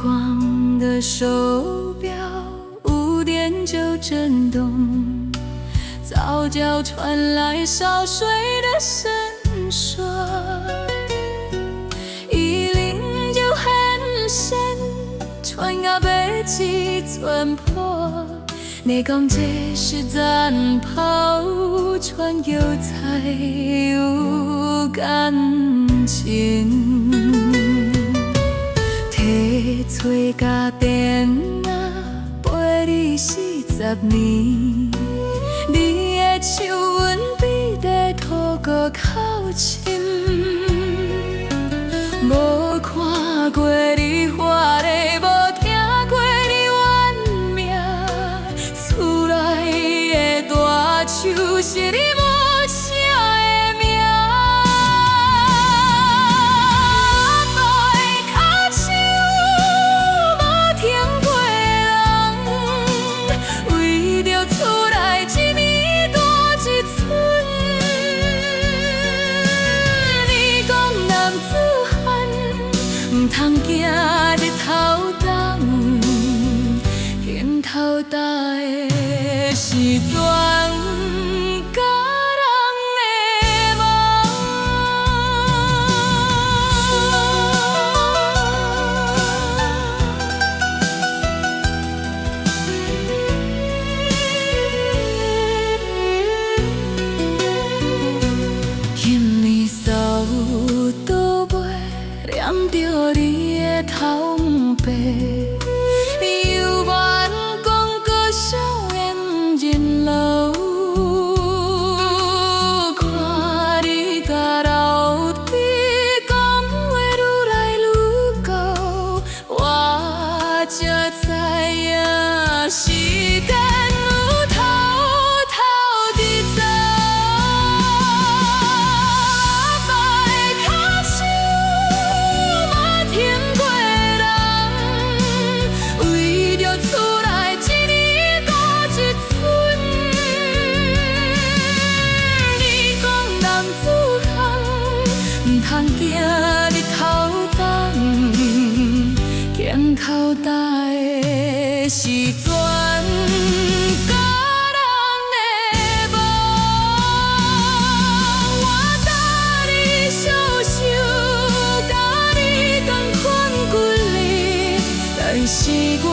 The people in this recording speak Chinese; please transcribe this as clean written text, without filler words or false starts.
光的手表5点就震动，早教传来烧水的声说，109很深，传到北极村坡。你讲这是咱泡船游才有感情，提嘴甲电啊陪你40年，你的手阮比在土沟靠近，无看过你活的，无听过你怨命，厝内的大树是你无声的名。通行日头东，镜头搭的是全家人的梦。因为扫都袂念着你的头白，犹原讲过笑颜人老，看你甲老弟讲话愈来愈高，我才知影时间有偷偷地走。通行日头东，镜头搭的是全家人的梦。我搭你小手，甲你同款骨力，但是我。